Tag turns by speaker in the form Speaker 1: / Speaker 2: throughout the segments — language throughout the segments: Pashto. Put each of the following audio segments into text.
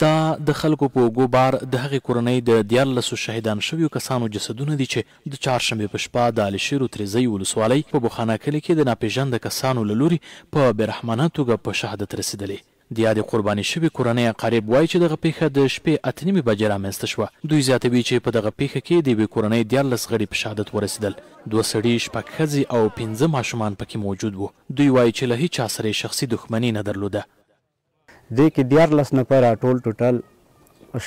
Speaker 1: دا د خلکو په اوږو بار د هغې کورنۍ د 14 شهیدان شویو کسانو جسدونه دي چې د چهارشنبې په شپه د علشیر تریزۍ ولسوالۍ په بخانه کلي کې د ناپېژانده کسانو له لوري په بېرحمانه توګه په شهادت رسېدلې. د یادې قرباني شوې کورنۍ اقارب وایي چې دغه پیښه د شپې 8:30 بجې رامنځته شوه. دوی زیاتوي چې په دغه پیښه کې د یوې کورنۍ 14 غړي په شهادت ورسېدل. 2 سړي، 6 ښځې او 15 ماشومان پکې موجود وو. دوی وایي چې له هیچا سره یې شخصي دښمني نه درلوده.
Speaker 2: دې کې 14 نفره ټوټل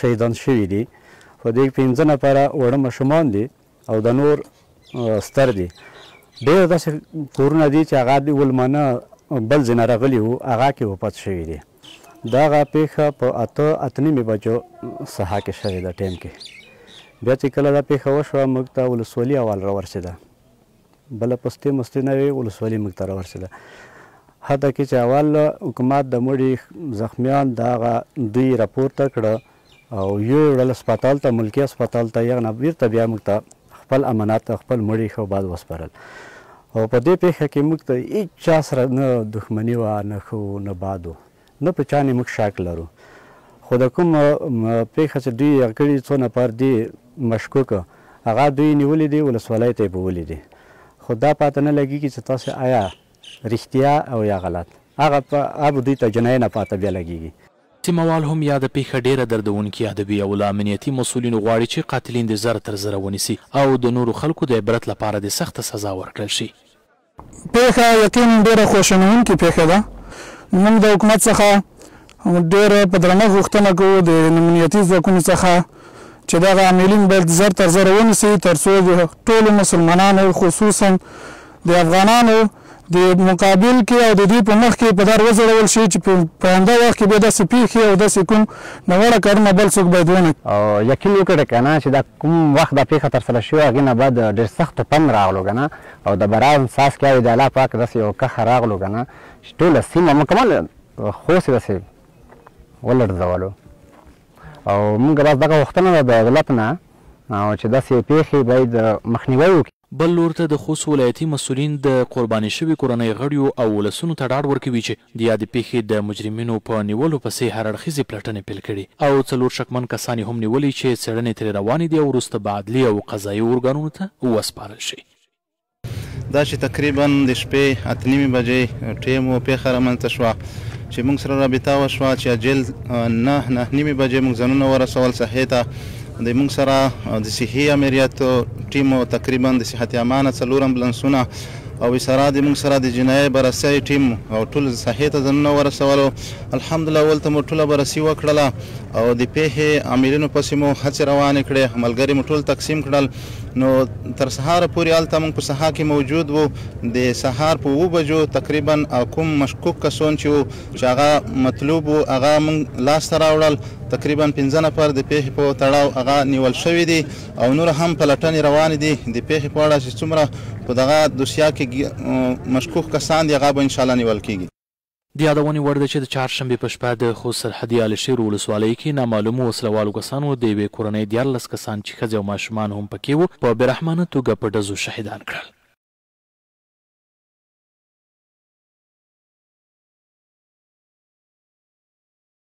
Speaker 2: شهیدان شوي دي، خو دې 15 نفره وړه ماشومان دي او د نور ستر دي. ډېر داسې کورونه دي چې هغه د ولمانه بل ځای نه راغلي وو، هغه کې وفات شوي دي. دغه پیښه په 8:30 بجو سهار کې شوې ده ټایم کې. بیا چې کله دا پیښه وشوه موږ ته ولسوالي اول راورسېده، بله پستې مستې نه وې، ولسوالي موږ ته راورسېده. حتی کې چې اول حکومت د مړي زخمیان دغه دوی راپورته کړه او یوړل هسپتال ته، ملکي هسپتال ته، یغه نه بیرته بیا موږ ته خپل امانات خپل مړي ښه بعد وسپارل. او په دې پیښه کې موږ ته هېڅ چا سره نه دښمني وه، نه ښه و نه باد و، نه په چا نه موږ شک لرو. خو د کوم پیښه چې دوی هغه کړي څو نفر دي مشکوکه، هغه دوی نیولي دي، ولسوالۍ ته یې بولي دي. خو دا پاته نه لګېږي چې تاسو آیا رښتیا او یا غلط، هغه دوی ته جنایه نه پاته بیا لګېږي.
Speaker 1: سیمهوال هم یاده پیښه ډېره دردونکې یادوي او له امنیتي مسؤلینو غواړي چې قاتلین د زر تر زره ونیسي او د نورو خلکو د عبرت لپاره د سخته سزا ورکړل شي.
Speaker 3: پیښه یقینا ډېره خواشینونکې پیښه ده. موږ د حکومت څخه ډېره په درنه غوښتنه کوو د امنیتي ځواکونو څخه چې دغه عاملین باید زر تر زره ونیسي، تر څو د ټولو مسلمانانو خصوصا د افغانانو د مقابل کې او د دوی په مخ کې په دار وځړول شي چې په همدا وخت کې بیا داسې پیښې او داسې کوم ناوړه کارونه بل څوک باید ونه کړي.
Speaker 2: او یقین وکړه که نه چې دا کوم وخت دا پیښه ترسره شوې، هغې نه بعد ډېر سخت توپان راغلو که نه، او د باران څاڅکي او د الله پاک داسې یو قهر راغلو که نه چې ټوله سیمه مکمل خوست داسې ولړزولو. او موږ بس دغه غوښتنه ده د دولت نه چې داسې پیښې باید مخنیوی وکړي.
Speaker 1: بل لور ته د خوست ولایتي مسؤلین د قرباني شوي کورنۍ غړیو او ولسونو ته ډاډ ورکوي چې د یادې پیښې د مجرمینو په نیولو پسې هر اړخیزې پلټنې پیل کړي او 4 شکمن کسان هم نیولي چې څېړنې ترې روانې دي او وروسته به عدلي او قضایي ارګانونو ته وسپارل شي.
Speaker 4: دا چې تقریبا د شپې 8:30 بجې ټیم و پیښه رامنځته شوه چې موږ سره رابطه وشوه چې اجل 9:30 بجې موږ ځانونه ورسول ساحې ته. د موږ سره د صحي امریاتو ټیم او تقریبا د صحت امانه 4 امبولانسونه او سره د موږ سره د جنایي بررسۍ ټیم او ټول ساحې ته ځانونه ورسولو. الحمدلله ولته مو ټوله بررسي وکړله او د پیښې عاملینو پسې مو هڅې روانې کړې، ملګري مو ټول تقسیم کړل. نو تر سهاره پورې هلته موږ په سهار کې موجود وو. د سهار په 7 بجو تقریبا کوم مشکوک کسان چې وو چې هغه مطلوب وو هغه موږ لاسته راوړل. تقریبا 15 نفر د پیښې په تړاو هغه نیول شوي دي او نور هم پلټنې روانې دي د پیښې په اړه چې څومره په دغه دوسیه کې مشکوک کسان دي هغه به انشاءالله نیول کیږي.
Speaker 1: د یادونې وړ ده چې د چهارشنبې په شپه د خوست سرحدي علشیر ولسوالۍ کې نامعلومو وسلوالو کسانو د یوې کورنۍ 14 کسان چې ښځې او ماشومان هم پکې وو په بېرحمانه توګه په ډزو شهیدان کړل.